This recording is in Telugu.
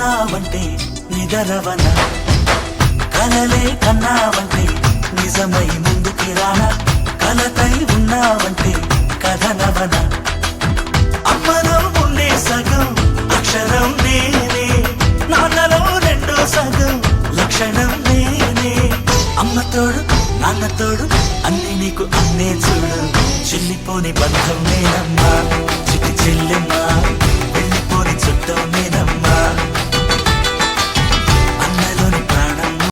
ఉన్నావంటే నిదరవన, కలలే కన్నావంటే నిజమై ముందుకి రానా, కలతై ఉన్నావంటే కథనవన. అమ్మలో ఉండే సగం అక్షరం నేనే, నాన్నలో రెండో సగం లక్షణం నేనే. అమ్మ తోడు నాన్న తోడు అన్ని నీకు అన్నే చూడు, చెల్లిపోని బంధం